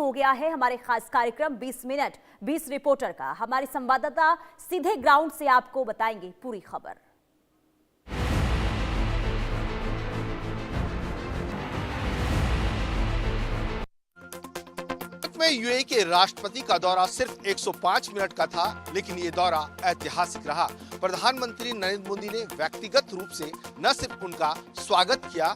हो गया है हमारे खास कार्यक्रम 20 मिनट 20 रिपोर्टर का। हमारे संवाददाता सीधे ग्राउंड से आपको बताएंगे पूरी खबर। में यूएई के राष्ट्रपति का दौरा सिर्फ 105 मिनट का था, लेकिन ये दौरा ऐतिहासिक रहा। प्रधानमंत्री नरेंद्र मोदी ने व्यक्तिगत रूप से न सिर्फ उनका स्वागत किया,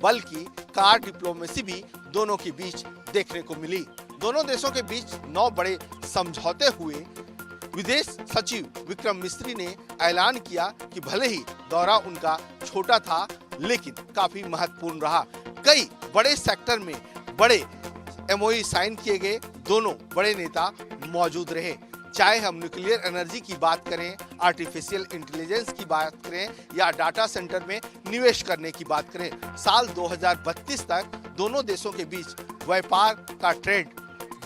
बल्कि कार डिप्लोमेसी भी दोनों के बीच देखने को मिली। दोनों देशों के बीच 9 बड़े समझौते हुए। विदेश सचिव विक्रम मिस्री ने ऐलान किया कि भले ही दौरा उनका छोटा था, लेकिन काफी महत्वपूर्ण रहा। कई बड़े सेक्टर में बड़े एमओयू साइन किए गए। दोनों बड़े नेता मौजूद रहे। चाहे हम न्यूक्लियर एनर्जी की बात करें, आर्टिफिशियल इंटेलिजेंस की बात करें या डाटा सेंटर में निवेश करने की बात करें, साल 2032 तक दोनों देशों के बीच व्यापार का ट्रेड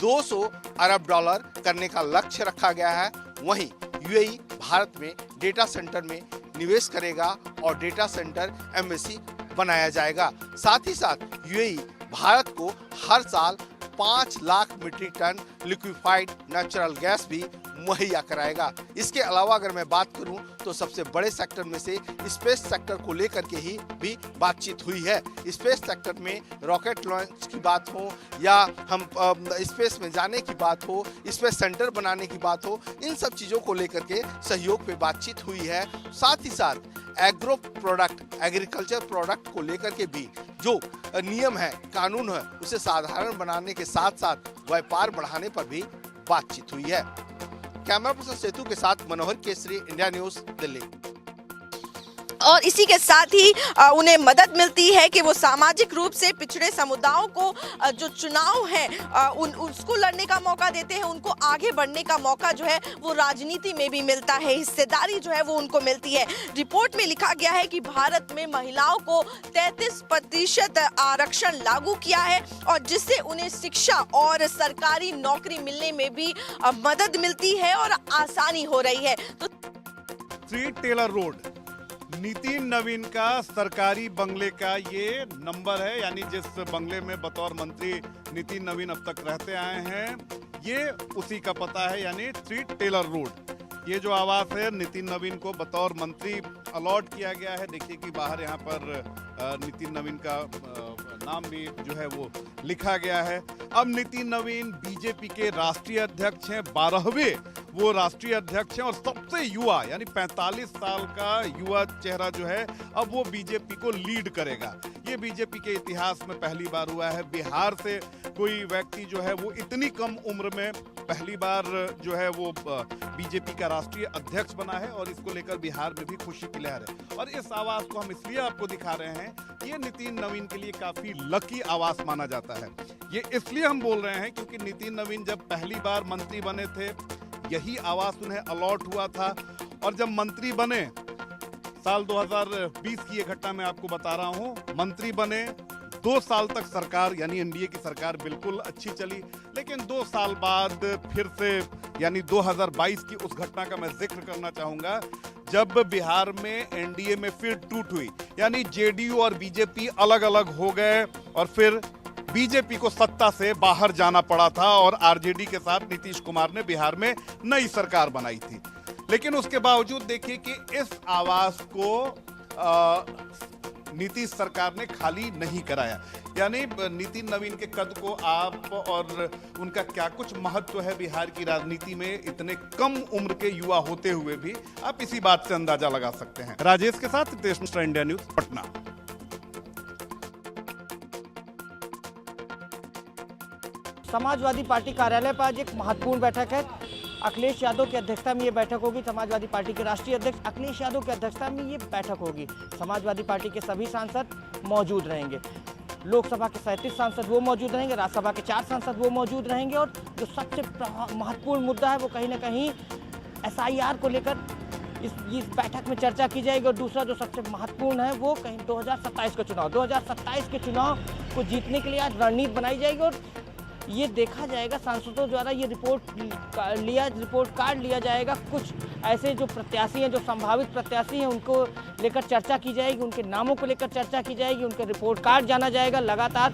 200 अरब डॉलर करने का लक्ष्य रखा गया है। वहीं यूएई भारत में डेटा सेंटर में निवेश करेगा और डेटा सेंटर एम्बेसी बनाया जाएगा। साथ ही साथ यूएई भारत को हर साल 5 lakh metric ton liquefied natural gas भी मुहैया कराएगा। इसके अलावा अगर मैं बात करूं तो सबसे बड़े सेक्टर में से स्पेस सेक्टर को लेकर के ही भी बातचीत हुई है। स्पेस सेक्टर में रॉकेट लॉन्च की बात हो या हम स्पेस में जाने की बात हो, स्पेस सेंटर बनाने की बात हो, इन सब चीजों को लेकर के सहयोग पे बातचीत हुई है। साथ ही साथ एग्रो प्रोडक्ट, एग्रीकल्चर प्रोडक्ट को लेकर के भी जो नियम है, कानून है, उसे साधारण बनाने के साथ साथ व्यापार बढ़ाने पर भी बातचीत हुई है। कैमरा पर्सन सेतु के साथ मनोहर केसरी, इंडिया न्यूज, दिल्ली। और इसी के साथ ही उन्हें मदद मिलती है कि वो सामाजिक रूप से पिछड़े समुदायों को जो चुनाव है उसको लड़ने का मौका देते हैं। उनको आगे बढ़ने का मौका जो है वो राजनीति में भी मिलता है, हिस्सेदारी जो है वो उनको मिलती है। रिपोर्ट में लिखा गया है कि भारत में महिलाओं को 33% आरक्षण लागू किया है और जिससे उन्हें शिक्षा और सरकारी नौकरी मिलने में भी मदद मिलती है और आसानी हो रही है। तो 3 टेलर रोड नितिन नवीन का सरकारी बंगले का ये नंबर है, यानी जिस बंगले में बतौर मंत्री नितिन नवीन अब तक रहते आए हैं, ये उसी का पता है, यानी 3 टेलर रोड। ये जो आवास है नितिन नवीन को बतौर मंत्री अलॉट किया गया है। देखिए कि बाहर यहाँ पर नितिन नवीन का नाम भी जो है वो लिखा गया है। अब नितिन नवीन बीजेपी के राष्ट्रीय अध्यक्ष हैं, 12वें वो राष्ट्रीय अध्यक्ष हैं और सबसे युवा यानी 45 साल का युवा चेहरा जो है अब वो बीजेपी को लीड करेगा। ये बीजेपी के इतिहास में पहली बार हुआ है। बिहार से कोई व्यक्ति जो है वो इतनी कम उम्र में पहली बार जो है वो बीजेपी का राष्ट्रीय अध्यक्ष बना है और इसको लेकर बिहार में भी खुशी की लहर है। और इस आवास को हम इसलिए आपको दिखा रहे हैं, ये नितिन नवीन के लिए काफी लकी आवास माना जाता है। ये इसलिए हम बोल रहे हैं क्योंकि नितिन नवीन जब पहली बार मंत्री बने थे, यही आवास उन्हें अलॉट हुआ था और जब मंत्री बने, साल 2020 की ये घटना मैं आपको बता रहा हूं, मंत्री बने 2 साल तक सरकार यानी एनडीए की सरकार बिल्कुल अच्छी चली, लेकिन 2 साल बाद फिर से यानी 2022 की उस घटना का मैं जिक्र करना चाहूंगा जब बिहार में एनडीए में फिर टूट हुई, यानी जेडीयू और बीजेपी अलग अलग हो गए और फिर बीजेपी को सत्ता से बाहर जाना पड़ा था और आरजेडी के साथ नीतीश कुमार ने बिहार में नई सरकार बनाई थी। लेकिन उसके बावजूद देखिए कि इस आवास को नीतीश सरकार ने खाली नहीं कराया। यानी नितिन नवीन के कद को आप और उनका क्या कुछ महत्व है बिहार की राजनीति में, इतने कम उम्र के युवा होते हुए भी आप इसी बात से अंदाजा लगा सकते हैं। राजेश के साथ रितेश मिश्रा, इंडिया न्यूज, पटना। समाजवादी पार्टी कार्यालय पर आज एक महत्वपूर्ण बैठक है। अखिलेश यादव की अध्यक्षता में ये बैठक होगी। समाजवादी पार्टी के राष्ट्रीय अध्यक्ष अखिलेश यादव की अध्यक्षता में ये बैठक होगी। समाजवादी पार्टी के सभी सांसद मौजूद रहेंगे। लोकसभा के 37 सांसद वो मौजूद रहेंगे, राज्यसभा के 4 सांसद वो मौजूद रहेंगे और जो सबसे महत्वपूर्ण मुद्दा है वो कहीं ना कहीं एसआईआर को लेकर इस बैठक में चर्चा की जाएगी। और दूसरा जो सबसे महत्वपूर्ण है वो कहीं 2027 का चुनाव, 2027 के चुनाव को जीतने के लिए आज रणनीति बनाई जाएगी और ये देखा जाएगा सांसदों द्वारा ये रिपोर्ट कार्ड लिया जाएगा कुछ ऐसे जो प्रत्याशी हैं, जो संभावित प्रत्याशी हैं, उनको लेकर चर्चा की जाएगी, उनके नामों को लेकर चर्चा की जाएगी, उनके रिपोर्ट कार्ड जाना जाएगा। लगातार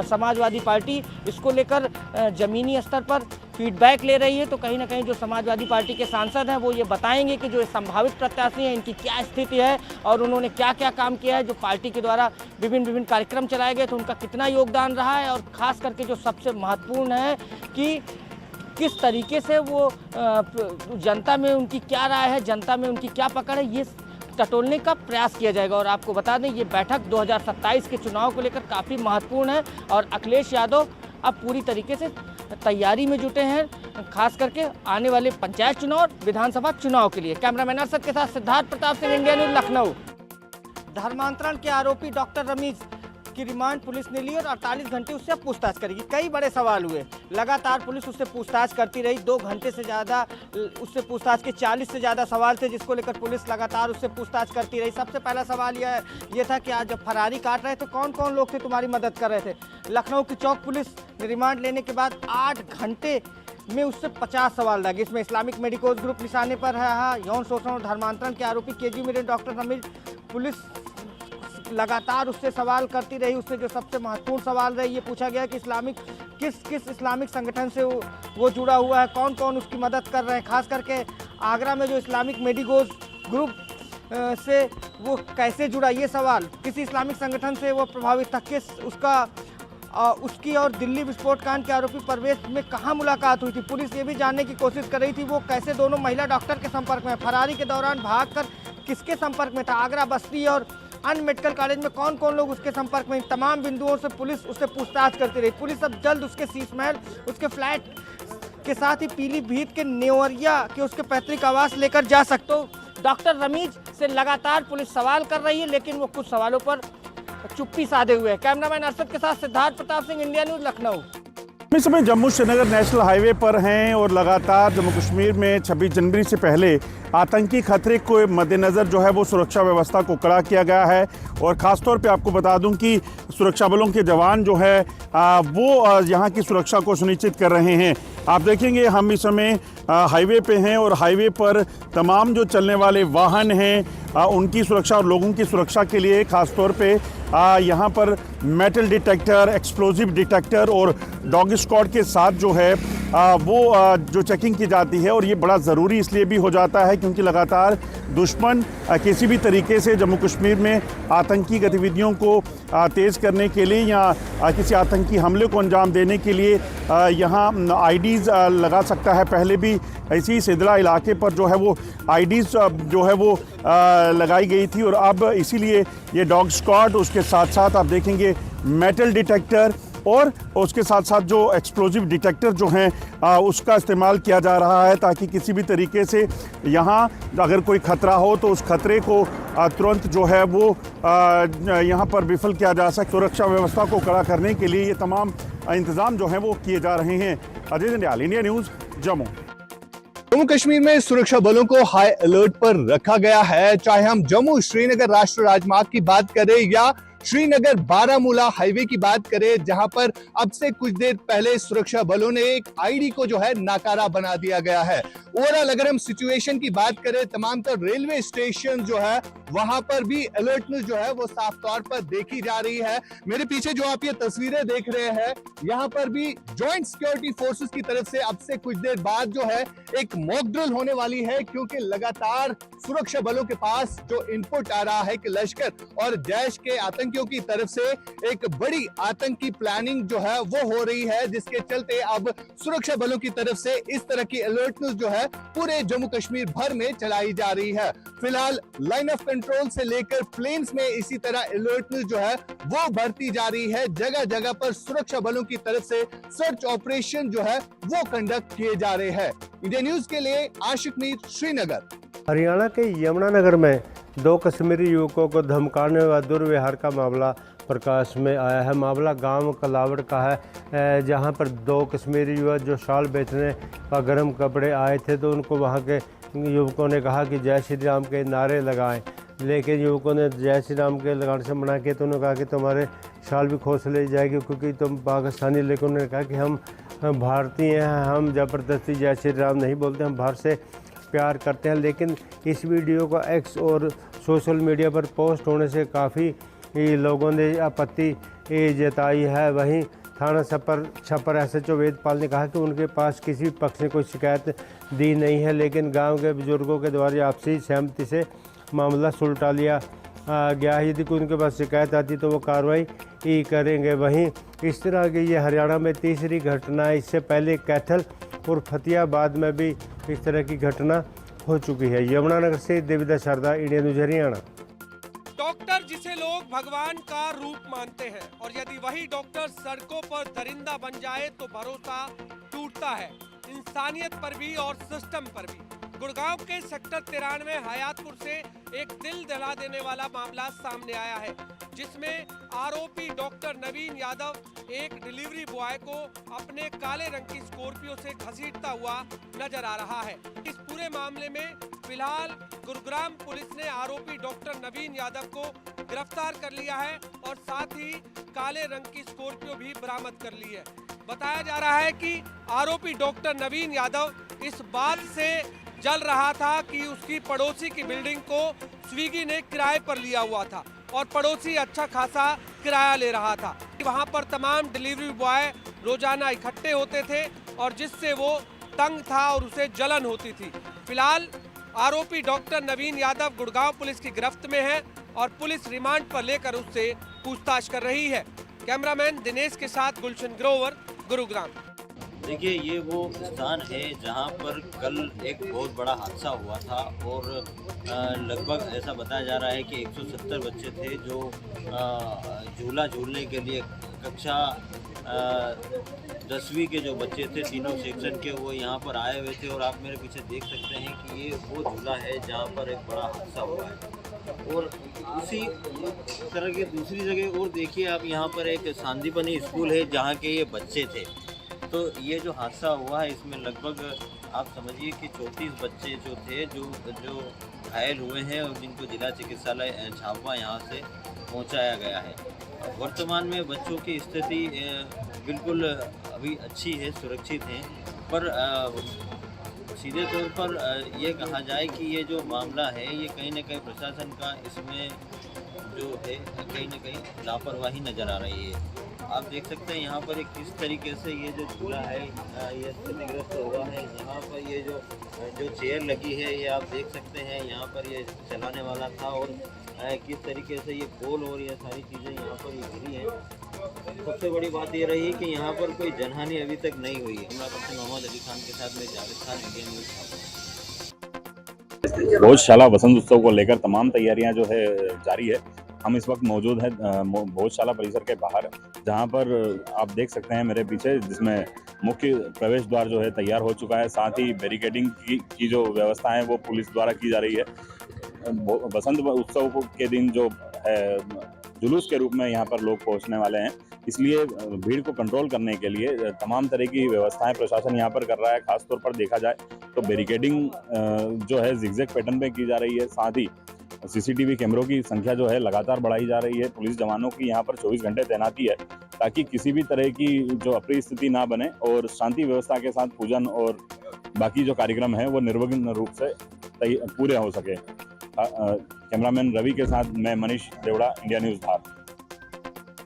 समाजवादी पार्टी इसको लेकर ज़मीनी स्तर पर फीडबैक ले रही है। तो कहीं ना कहीं जो समाजवादी पार्टी के सांसद हैं वो ये बताएंगे कि जो संभावित प्रत्याशी हैं इनकी क्या स्थिति है और उन्होंने क्या क्या काम किया है, जो पार्टी के द्वारा विभिन्न कार्यक्रम चलाए गए तो उनका कितना योगदान रहा है, और ख़ास करके जो सबसे महत्वपूर्ण है कि किस तरीके से वो जनता में उनकी क्या राय है, जनता में उनकी क्या पकड़ है, ये टटोलने का प्रयास किया जाएगा। और आपको बता दें ये बैठक 2027 के चुनाव को लेकर काफ़ी महत्वपूर्ण है और अखिलेश यादव अब पूरी तरीके से तैयारी में जुटे हैं, खास करके आने वाले पंचायत चुनाव और विधानसभा चुनाव के लिए। कैमरामैन अरशद के साथ सिद्धार्थ प्रताप सिंह, इंडिया न्यूज़, लखनऊ। धर्मांतरण के आरोपी डॉक्टर रमीज की रिमांड पुलिस ने ली और 48 घंटे उससे पूछताछ करेगी। कई बड़े सवाल हुए, लगातार पुलिस उससे पूछताछ करती रही, 2 घंटे से ज़्यादा उससे पूछताछ के 40 से ज़्यादा सवाल थे जिसको लेकर पुलिस लगातार उससे पूछताछ करती रही। सबसे पहला सवाल ये था कि आज जब फरारी काट रहे थे कौन कौन लोग थे तुम्हारी मदद कर रहे थे। लखनऊ की चौक पुलिस ने रिमांड लेने के बाद 8 घंटे में उससे 50 सवाल लगे। इसमें इस्लामिक मेडिकोज ग्रुप निशाने पर है, यौन शोषण और धर्मांतरण के आरोपी केजी में डॉक्टर रमीज, पुलिस लगातार उससे सवाल करती रही। उससे जो सबसे महत्वपूर्ण सवाल रहे ये पूछा गया कि किस इस्लामिक संगठन से वो जुड़ा हुआ है, कौन कौन उसकी मदद कर रहे हैं, खास करके आगरा में जो इस्लामिक मेडिकोज ग्रुप से वो कैसे जुड़ा, ये सवाल, किसी इस्लामिक संगठन से वो प्रभावित था, किस उसकी और दिल्ली विस्फोट कांड के आरोपी परवेज में कहाँ मुलाकात हुई थी। पुलिस ये भी जानने की कोशिश कर रही थी वो कैसे दोनों महिला डॉक्टर के संपर्क में, फरारी के दौरान भागकर किसके संपर्क में था, आगरा बस्ती और अन्य मेडिकल कॉलेज में कौन कौन लोग उसके संपर्क में। तमाम बिंदुओं से पुलिस उससे पूछताछ करती रही। पुलिस अब जल्द उसके शीश महल, उसके फ्लैट के साथ ही पीलीभीत के नेवरिया के उसके पैतृक आवास लेकर जा सकते हो। डॉक्टर रमीज से लगातार पुलिस सवाल कर रही है लेकिन वो कुछ सवालों पर चुप्पी साधे हुए है। कैमरामैन अरशद के साथ सिद्धार्थ प्रताप सिंह, इंडिया न्यूज़, लखनऊ। इस समय जम्मू श्रीनगर नेशनल हाईवे पर हैं और लगातार जम्मू कश्मीर में 26 जनवरी से पहले आतंकी खतरे को मद्देनज़र जो है वो सुरक्षा व्यवस्था को कड़ा किया गया है। और ख़ासतौर पे आपको बता दूं कि सुरक्षा बलों के जवान जो है वो यहाँ की सुरक्षा को सुनिश्चित कर रहे हैं। आप देखेंगे हम इस समय हाईवे पे हैं और हाईवे पर तमाम जो चलने वाले वाहन हैं उनकी सुरक्षा और लोगों की सुरक्षा के लिए ख़ासतौर पे यहाँ पर मेटल डिटेक्टर, एक्सप्लोजिव डिटेक्टर और डॉग स्क्वाड के साथ जो है वो जो चेकिंग की जाती है। और ये बड़ा ज़रूरी इसलिए भी हो जाता है क्योंकि लगातार दुश्मन किसी भी तरीके से जम्मू कश्मीर में आतंकी गतिविधियों को तेज़ करने के लिए या किसी आतंकी हमले को अंजाम देने के लिए यहाँ आईडीज़ लगा सकता है। पहले भी इसी सिदला इलाके पर जो है वो आईडीज़ जो है वो लगाई गई थी और अब इसीलिए ये डॉग स्क्वाड, उसके साथ साथ आप देखेंगे मेटल डिटेक्टर और उसके साथ साथ जो एक्सप्लोजिव डिटेक्टर जो हैं उसका इस्तेमाल किया जा रहा है ताकि किसी भी तरीके से यहाँ अगर कोई ख़तरा हो तो उस खतरे को तुरंत जो है वो यहाँ पर विफल किया जा सके। सुरक्षा व्यवस्था को कड़ा करने के लिए ये तमाम इंतज़ाम जो हैं वो किए जा रहे हैं। Ajay Jandiyal, India news, Jammu. जम्मू कश्मीर में सुरक्षा बलों को हाई अलर्ट पर रखा गया है। चाहे हम जम्मू श्रीनगर राष्ट्रीय राजमार्ग की बात करें या श्रीनगर बारामूला हाईवे की बात करें, जहां पर अब से कुछ देर पहले सुरक्षा बलों ने एक आईडी को जो है नाकारा बना दिया गया है। ओवरऑल अगर हम सिचुएशन की बात करें, तमाम तर रेलवे स्टेशन जो है वहां पर भी अलर्टनेस जो है वो साफ तौर पर देखी जा रही है। मेरे पीछे जो आप ये तस्वीरें देख रहे हैं, यहाँ पर भी जॉइंट सिक्योरिटी फोर्सेस की तरफ से अब से कुछ देर बाद जो है एक मॉक ड्रिल होने वाली है क्योंकि लगातार सुरक्षा बलों के पास जो इनपुट आ रहा है कि लश्कर और जैश के आतंकियों की तरफ से एक बड़ी आतंकी प्लानिंग जो है वो हो रही है, जिसके चलते अब सुरक्षा बलों की तरफ से इस तरह की अलर्टनेस जो है पूरे जम्मू कश्मीर भर में चलाई जा रही है। फिलहाल लाइन ऑफ कंट्रोल से लेकर प्लेन्स में इसी तरह अलर्टनेस जो है वो बढ़ती जा रही है। जगह जगह पर सुरक्षा बलों की तरफ से सर्च ऑपरेशन जो है वो कंडक्ट किए जा रहे हैं। इंडिया न्यूज़ के लिए आशिक मीर, श्रीनगर। हरियाणा के यमुनानगर में 2 कश्मीरी युवकों को धमकाने व दुर्व्यवहार का मामला प्रकाश में आया है। मामला गांव कलावड़ का है, जहां पर 2 कश्मीरी युवक जो शाल बेचने व गर्म कपड़े आए थे तो उनको वहां के युवकों ने कहा कि जय श्री राम के नारे लगाएं, लेकिन युवकों ने जय श्री राम के लगाने से मना किया तो उन्होंने कहा कि तुम्हारे शाल भी खोस ले जाएगी क्योंकि तुम पाकिस्तानी। लेकिन उन्होंने कहा कि हम भारतीय हैं, हम ज़बरदस्ती जय श्री राम नहीं बोलते, हम बाहर से प्यार करते हैं। लेकिन इस वीडियो को एक्स और सोशल मीडिया पर पोस्ट होने से काफ़ी लोगों ने आपत्ति जताई है। वहीं थाना छपर SHO वेदपाल ने कहा कि उनके पास किसी पक्ष ने कोई शिकायत दी नहीं है, लेकिन गांव के बुजुर्गों के द्वारा आपसी सहमति से मामला सुलटा लिया गया है। यदि कोई उनके पास शिकायत आती तो वो कार्रवाई करेंगे। वहीं इस तरह की ये हरियाणा में तीसरी घटना है। इससे पहले कैथल और फतेहाबाद में भी इस तरह की घटना हो चुकी है। यमुनानगर से Devidas Sharda, India news Haryana. Doctor जिसे लोग भगवान का रूप मानते हैं, और यदि वही डॉक्टर सड़कों पर दरिंदा बन जाए तो भरोसा टूटता है, इंसानियत पर भी और सिस्टम पर भी। गुड़गांव के सेक्टर 93 हयातपुर से एक दिल दहला देने वाला मामला सामने आया है, जिसमें आरोपी डॉक्टर नवीन यादव एक डिलीवरी बॉय को अपने काले रंग की स्कॉर्पियो से घसीटता हुआ नजर आ रहा है। इस पूरे मामले में फिलहाल गुरुग्राम पुलिस ने आरोपी डॉक्टर नवीन यादव को गिरफ्तार कर लिया है और साथ ही काले रंग की स्कॉर्पियो भी बरामद कर ली है। बताया जा रहा है कि आरोपी डॉक्टर नवीन यादव इस बात से जल रहा था कि उसकी पड़ोसी की बिल्डिंग को स्विगी ने किराए पर लिया हुआ था और पड़ोसी अच्छा खासा किराया ले रहा था। वहां पर तमाम डिलीवरी बॉय रोजाना इकट्ठे होते थे और जिससे वो तंग था और उसे जलन होती थी। फिलहाल आरोपी डॉक्टर नवीन यादव गुड़गांव पुलिस की गिरफ्त में है और पुलिस रिमांड पर लेकर उससे पूछताछ कर रही है। कैमरामैन दिनेश के साथ गुलशन ग्रोवर, गुरुग्राम। देखिए, ये वो स्थान है जहाँ पर कल एक बहुत बड़ा हादसा हुआ था और लगभग ऐसा बताया जा रहा है कि 170 बच्चे थे जो झूला झूलने के लिए कक्षा 10वीं के जो बच्चे थे तीनों सेक्शन के, वो यहाँ पर आए हुए थे। और आप मेरे पीछे देख सकते हैं कि ये वो झूला है जहाँ पर एक बड़ा हादसा हुआ है। और उसी तरह की दूसरी जगह और देखिए आप, यहाँ पर एक सांदीपनी स्कूल है जहाँ के ये बच्चे थे। तो ये जो हादसा हुआ है इसमें लगभग आप समझिए कि 34 बच्चे जो थे जो घायल हुए हैं और जिनको जिला चिकित्सालय झाबुआ यहाँ से पहुँचाया गया है। वर्तमान में बच्चों की स्थिति बिल्कुल अभी अच्छी है, सुरक्षित हैं, पर सीधे तौर पर ये कहा जाए कि ये जो मामला है ये कहीं न कहीं प्रशासन का इसमें जो है कहीं न कहीं लापरवाही नज़र आ रही है। आप देख सकते हैं यहाँ पर एक किस तरीके से ये जो झूला है ये क्षतिग्रस्त हुआ है। यहाँ पर ये जो चेयर लगी है ये आप देख सकते हैं, यहाँ पर ये चलाने वाला था और किस तरीके से ये पोल और ये सारी चीज़ें यहाँ पर ये गिरी हैं। सबसे बड़ी बात ये रही कि यहाँ पर कोई जनहानि अभी तक नहीं हुई है। कैमरा पर्सन मोहम्मद अली खान के साथ में जावेद खान, इंडिया न्यूज़। भोजशाला वसंत उत्सव को लेकर तमाम तैयारियां जो है जारी है। हम इस वक्त मौजूद हैं भोजशाला परिसर के बाहर, जहां पर आप देख सकते हैं मेरे पीछे, जिसमें मुख्य प्रवेश द्वार जो है तैयार हो चुका है। साथ ही बैरिकेडिंग की जो व्यवस्था है वो पुलिस द्वारा की जा रही है। वसंत उत्सव के दिन जो है जुलूस के रूप में यहाँ पर लोग पहुँचने वाले हैं, इसलिए भीड़ को कंट्रोल करने के लिए तमाम तरह की व्यवस्थाएं प्रशासन यहाँ पर कर रहा है। खासतौर पर देखा जाए तो बैरिकेडिंग जो है जिगजैग पैटर्न पे की जा रही है। साथ ही CCTV कैमरों की संख्या जो है लगातार बढ़ाई जा रही है। पुलिस जवानों की यहाँ पर 24 घंटे तैनाती है ताकि किसी भी तरह की जो अप्रिय स्थिति ना बने और शांति व्यवस्था के साथ पूजन और बाकी जो कार्यक्रम है वो निर्विघ्न रूप से पूरे हो सके। कैमरामैन रवि के साथ मैं मनीष देवड़ा, इंडिया न्यूज़ भारत।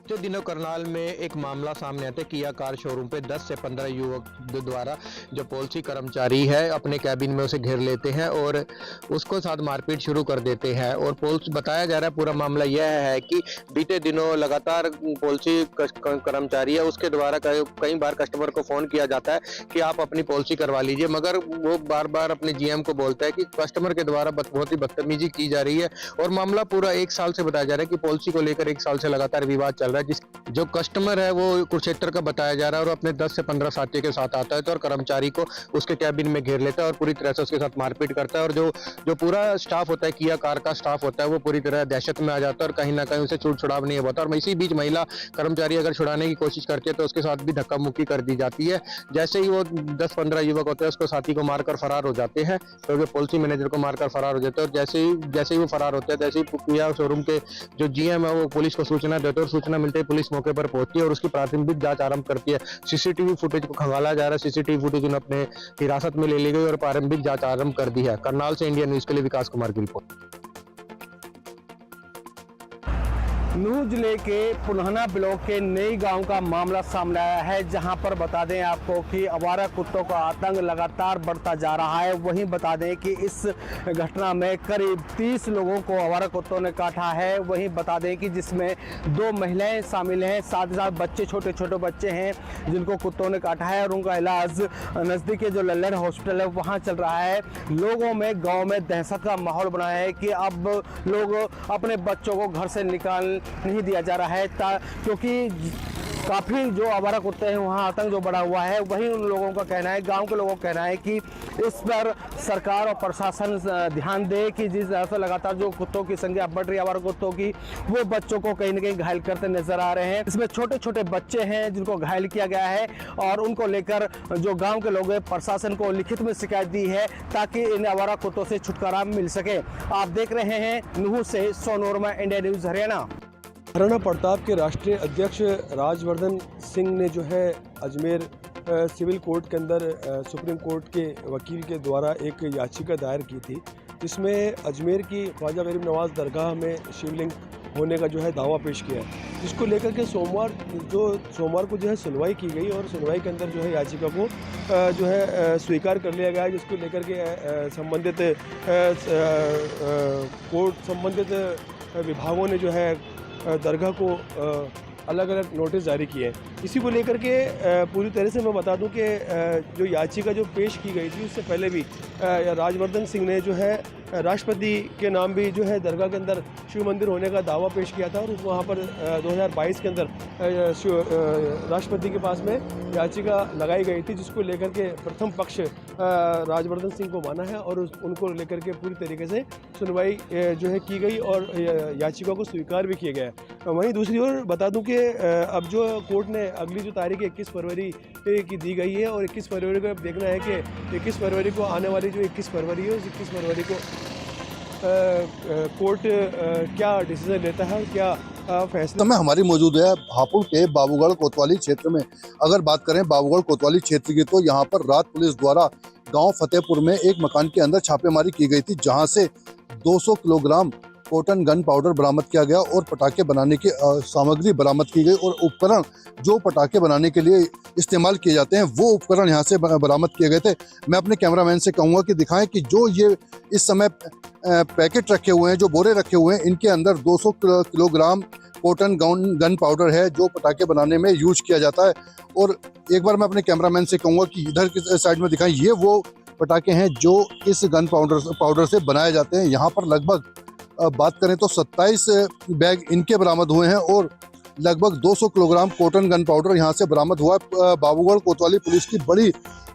पिछले दिनों करनाल में एक मामला सामने आता है। किया कार शोरूम पे 10 से 15 युवक द्वारा जो पॉलिसी कर्मचारी है अपने कैबिन में उसे घेर लेते हैं और उसको साथ मारपीट शुरू कर देते हैं। और पॉलिसी बताया जा रहा है, पूरा मामला यह है कि बीते दिनों लगातार पॉलिसी कर्मचारी है उसके द्वारा कई बार कस्टमर को फ़ोन किया जाता है कि आप अपनी पॉलिसी करवा लीजिए, मगर वो बार बार अपने GM को बोलता है कि कस्टमर के द्वारा बहुत ही बदतमीजी की जा रही है। और मामला पूरा 1 साल से बताया जा रहा है कि पॉलिसी को लेकर 1 साल से लगातार विवाद चल रहा है। जो कस्टमर है वो कुरुक्षेत्र का बताया जा रहा है और अपने 10 से 15 साथी के साथ आता है तो और कर्मचारी को उसके कैबिन में घेर लेता है और पूरी तरह से उसके साथ मारपीट करता है। और जो पूरा स्टाफ होता है, किया कार का स्टाफ होता है, वो पूरी तरह दहशत में आ जाता है और कहीं ना कहीं उसे छुड़ाव नहीं होता। और इसी बीच महिला कर्मचारी अगर छुड़ाने की कोशिश करती है तो उसके साथ भी धक्का मुक्की कर दी जाती है। जैसे ही वो 10-15 युवक होते हैं उसको साथी को मारकर फरार हो जाते हैं, तो पॉलिसी मैनेजर को मारकर फरार हो जाते हैं। और जैसे ही वो फरार होते हैं तैसे ही किया शोरूम के जो GM है वो पुलिस को सूचना देते हैं और सूचना मिलते ही पुलिस मौके पर पहुंचती है और उसकी प्राथमिक जांच आरंभ करती है। सीसीटीवी फुटेज को खंगाला जा रहा है, सीसीटीवी फुटेज उन्हें अपने हिरासत में ले ली गई और प्रारंभिक जांच आरंभ कर दी है। करनाल से इंडिया न्यूज के लिए विकास कुमार की रिपोर्ट। नूह जिले के पुनहना ब्लॉक के नई गांव का मामला सामने आया है, जहां पर बता दें आपको कि आवारा कुत्तों का आतंक लगातार बढ़ता जा रहा है। वहीं बता दें कि इस घटना में करीब 30 लोगों को आवारा कुत्तों ने काटा है। वहीं बता दें कि जिसमें 2 महिलाएं शामिल हैं, साथ ही साथ बच्चे, छोटे छोटे बच्चे हैं जिनको कुत्तों ने काटा है और उनका इलाज नज़दीक के जो लल्लन हॉस्पिटल है वहाँ चल रहा है। लोगों में गाँव में दहशत का माहौल बना है कि अब लोग अपने बच्चों को घर से निकाल नहीं दिया जा रहा है, क्योंकि काफ़ी जो आवारा कुत्ते हैं वहाँ आतंक जो बढ़ा हुआ है। वहीं उन लोगों का कहना है, गांव के लोगों का कहना है कि इस पर सरकार और प्रशासन ध्यान दे कि जिस तरह से लगातार जो कुत्तों की संख्या बढ़ रही है आवारा कुत्तों की, वो बच्चों को कहीं ना कहीं घायल करते नजर आ रहे हैं। इसमें छोटे छोटे बच्चे हैं जिनको घायल किया गया है और उनको लेकर जो गाँव के लोग हैं प्रशासन को लिखित में शिकायत दी है ताकि इन आवारा कुत्तों से छुटकारा मिल सके। आप देख रहे हैं नूह से सोनू वर्मा, इंडिया न्यूज़ हरियाणा। महाराणा प्रताप के राष्ट्रीय अध्यक्ष राजवर्धन सिंह ने जो है अजमेर सिविल कोर्ट के अंदर सुप्रीम कोर्ट के वकील के द्वारा एक याचिका दायर की थी, जिसमें अजमेर की ख्वाजा गरीब नवाज दरगाह में शिवलिंग होने का जो है दावा पेश किया है, जिसको लेकर के सोमवार को जो है सुनवाई की गई और सुनवाई के अंदर जो है याचिका को जो है स्वीकार कर लिया गया है, जिसको लेकर के संबंधित विभागों ने जो है दरगाह को अलग अलग नोटिस जारी किए हैं। इसी को लेकर के पूरी तरह से मैं बता दूं कि जो याचिका जो पेश की गई थी उससे पहले भी राजवर्धन सिंह ने जो है राष्ट्रपति के नाम भी जो है दरगाह के अंदर शिव मंदिर होने का दावा पेश किया था और वहाँ पर 2022 के अंदर राष्ट्रपति के पास में याचिका लगाई गई थी, जिसको लेकर के प्रथम पक्ष राजवर्धन सिंह को माना है और उनको लेकर के पूरी तरीके से सुनवाई जो है की गई और याचिका को स्वीकार भी किया गया। वहीं दूसरी ओर बता दूं कि अब जो कोर्ट ने अगली जो तारीख 21 फरवरी की दी गई है और 21 फरवरी को अब देखना है कि 21 फरवरी को आने वाली जो 21 फरवरी है उस 21 फरवरी को कोर्ट क्या डिसीजन लेता है, क्या फैसला। में हमारी मौजूद है हापुड़ के बाबूगढ़ कोतवाली क्षेत्र में। अगर बात करें बाबूगढ़ कोतवाली क्षेत्र की तो यहाँ पर रात पुलिस द्वारा गांव फतेहपुर में एक मकान के अंदर छापेमारी की गई थी, जहां से 200 किलोग्राम कॉटन गन पाउडर बरामद किया गया और पटाखे बनाने की सामग्री बरामद की गई और उपकरण जो पटाखे बनाने के लिए इस्तेमाल किए जाते हैं वो उपकरण यहां से बरामद किए गए थे। मैं अपने कैमरामैन से कहूंगा कि दिखाएं कि जो ये इस समय पैकेट रखे हुए हैं, जो बोरे रखे हुए हैं, इनके अंदर 200 किलोग्राम कॉटन गन पाउडर है जो पटाखे बनाने में यूज किया जाता है। और एक बार मैं अपने कैमरामैन से कहूँगा कि इधर की साइड में दिखाएं, ये वो पटाखे हैं जो इस गन पाउडर से बनाए जाते हैं। यहाँ पर लगभग बात करें तो 27 बैग इनके बरामद हुए हैं और लगभग 200 किलोग्राम कॉटन गन पाउडर यहाँ से बरामद हुआ है। बाबूगढ़ कोतवाली पुलिस की बड़ी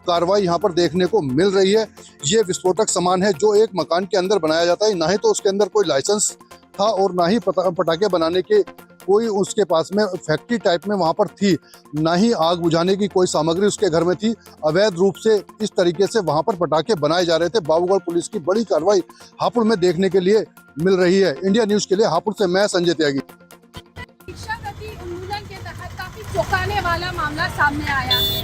कार्रवाई यहाँ पर देखने को मिल रही है। ये विस्फोटक सामान है जो एक मकान के अंदर बनाया जाता है, ना ही तो उसके अंदर कोई लाइसेंस था और ना ही पटाखे बनाने के कोई उसके पास में फैक्ट्री टाइप में वहाँ पर थी, ना ही आग बुझाने की कोई सामग्री उसके घर में थी। अवैध रूप से इस तरीके से वहाँ पर पटाखे बनाए जा रहे थे। बाबूगढ़ पुलिस की बड़ी कार्रवाई हापुड़ में देखने के लिए मिल रही है। इंडिया न्यूज के लिए हापुड़ से मैं संजय त्यागी। शिक्षा गति उन्मूलन के तहत काफी चौंकाने वाला मामला सामने आया है।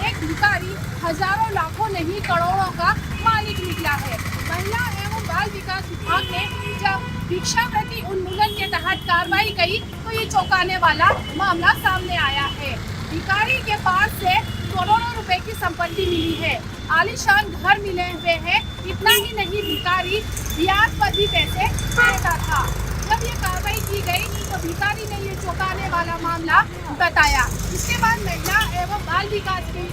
एक भिखारी हजारों लाखों नहीं करोड़ों का मालिक निकला है। महिला एवं बाल विकास विभाग ने जब भिक्षावृत्ति उन्मूलन के तहत कार्रवाई की तो ये चौंकाने वाला मामला सामने आया है। भिखारी के पास से करोड़ों रुपए की संपत्ति मिली है, आलीशान घर मिले हुए हैं। इतना ही नहीं, भिखारी ब्याज पर भी पैसे देता था। जब ये कार्रवाई की गई तो भिखारी ने ये चौंकाने वाला मामला बताया। इसके बाद महिला एवं बाल विकास की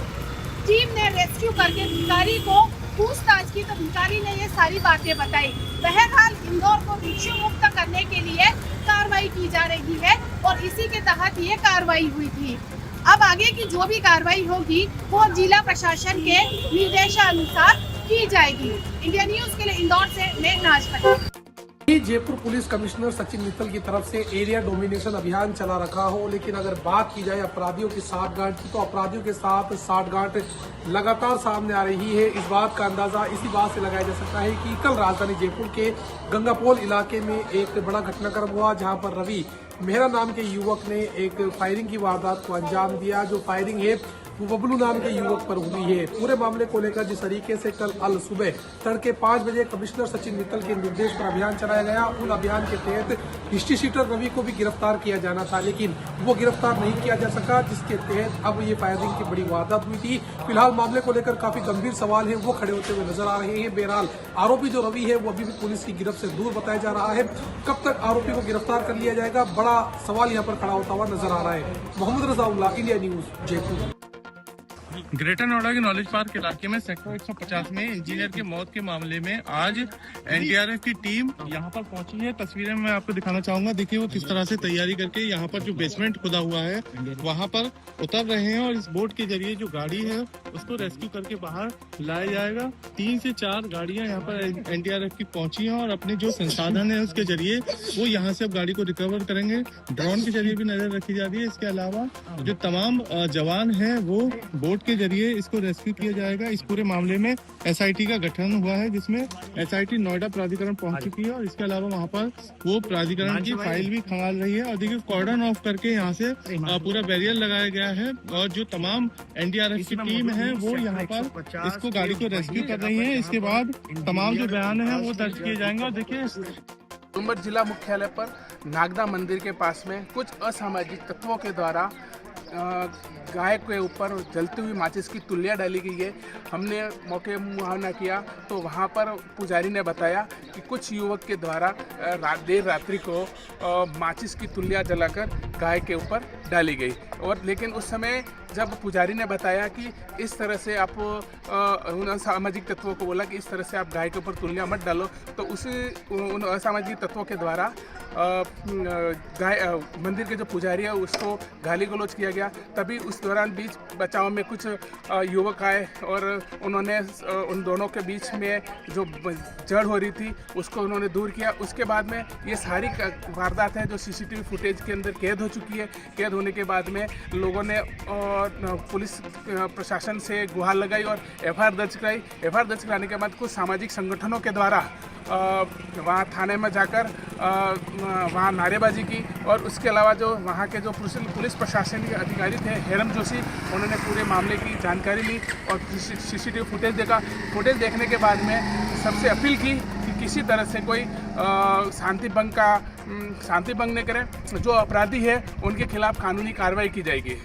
टीम ने रेस्क्यू करके भिखारी को पूछताछ की तो भिखारी ने ये सारी बातें बताई। बहरहाल इंदौर को भिक्षु मुक्त करने के लिए कार्रवाई की जा रही है और इसी के तहत ये कार्रवाई हुई थी। अब आगे की जो भी कार्रवाई होगी वो जिला प्रशासन के निर्देशानुसार की जाएगी। इंडिया न्यूज के लिए इंदौर से मैं नाज पटेल। जयपुर पुलिस कमिश्नर सचिन मित्तल की तरफ से एरिया डोमिनेशन अभियान चला रखा हो, लेकिन अगर बात की जाए अपराधियों की साठगांठ की तो अपराधियों के साथ साठगांठ लगातार सामने आ रही है। इस बात का अंदाजा इसी बात से लगाया जा सकता है कि कल राजधानी जयपुर के गंगापोल इलाके में एक बड़ा घटनाक्रम हुआ, जहां पर रवि मेहरा नाम के युवक ने एक फायरिंग की वारदात को अंजाम दिया। जो फायरिंग है वो बबलू नाम के युवक पर हुई है। पूरे मामले को लेकर जिस तरीके से कल अल सुबह तड़के 5 बजे कमिश्नर सचिन मित्तल के निर्देश पर अभियान चलाया गया, उन अभियान के तहत हिस्ट्री शीटर रवि को भी गिरफ्तार किया जाना था, लेकिन वो गिरफ्तार नहीं किया जा सका, जिसके तहत अब ये फायरिंग की बड़ी वारदात हुई थी। फिलहाल मामले को लेकर काफी गंभीर सवाल है वो खड़े होते हुए नजर आ रहे हैं। बहरहाल आरोपी जो रवि है वो अभी भी पुलिस की गिरफ्त से दूर बताया जा रहा है। कब तक आरोपी को गिरफ्तार कर लिया जाएगा, बड़ा सवाल यहाँ पर खड़ा होता हुआ नजर आ रहा है। Mohammad Razaullah, India news, Jaipur. Greater Noida के नॉलेज पार्क इलाके में सेक्टर 150 में इंजीनियर के मौत के मामले में आज एनडीआरएफ की टीम यहां पर पहुंची है। तस्वीरें मैं आपको दिखाना चाहूंगा। देखिए वो किस तरह से तैयारी करके यहां पर जो बेसमेंट खुदा हुआ है वहां पर उतर रहे हैं और इस बोट के जरिए जो गाड़ी है उसको रेस्क्यू करके बाहर लाया जाएगा। 3 से 4 गाड़ियां यहाँ पर एनडीआरएफ की पहुंची हैं और अपने जो संसाधन है उसके जरिए वो यहाँ से अब गाड़ी को रिकवर करेंगे। ड्रोन के जरिए भी नजर रखी जा रही है। इसके अलावा जो तमाम जवान है वो बोट के जरिए इसको रेस्क्यू किया जाएगा। इस पूरे मामले में एसआईटी का गठन हुआ है, जिसमें एसआईटी नोएडा प्राधिकरण पहुंच चुकी है और इसके अलावा वहां पर वो प्राधिकरण की फाइल भी खंगाल रही है। और देखिए कॉर्डन ऑफ करके यहाँ से पूरा बैरियर लगाया गया है और जो तमाम एनडीआरएफ की टीम है वो यहाँ पर इसको गाड़ी को रेस्क्यू कर रही है। इसके बाद तमाम जो बयान है वो दर्ज किए जाएंगे। और देखिए उम्बर जिला मुख्यालय पर नागदा मंदिर के पास में कुछ असामाजिक तत्वों के द्वारा गाय के ऊपर जलती हुई माचिस की तुल्लियाँ डाली गई है। हमने मौके मुआयना किया तो वहाँ पर पुजारी ने बताया कि कुछ युवक के द्वारा देर रात्रि को माचिस की तुल्लियाँ जलाकर गाय के ऊपर डाली गई। और लेकिन उस समय जब पुजारी ने बताया कि इस तरह से आप उन असामाजिक तत्वों को बोला कि इस तरह से आप गाय के ऊपर तुल्लियाँ मत डालो, तो उन असामाजिक तत्वों के द्वारा मंदिर के जो पुजारी है उसको गाली गलौज किया गया। तभी उस दौरान बीच बचाव में कुछ युवक आए और उन्होंने उन दोनों के बीच में जो जड़ हो रही थी उसको उन्होंने दूर किया। उसके बाद में ये सारी वारदात है जो सीसीटीवी फुटेज के अंदर कैद हो चुकी है। कैद होने के बाद में लोगों ने पुलिस प्रशासन से गुहार लगाई और एफआईआर दर्ज कराई। एफआईआर दर्ज कराने के बाद कुछ सामाजिक संगठनों के द्वारा वहाँ थाने में जाकर वहाँ नारेबाजी की और उसके अलावा जो वहाँ के जो पुलिस प्रशासन के अधिकारी थे हेरम जोशी, उन्होंने पूरे मामले की जानकारी ली और सीसीटीवी फुटेज देखने के बाद में सबसे अपील की कि किसी तरह से कोई शांति भंग न करे। जो अपराधी है उनके खिलाफ कानूनी कार्रवाई की जाएगी।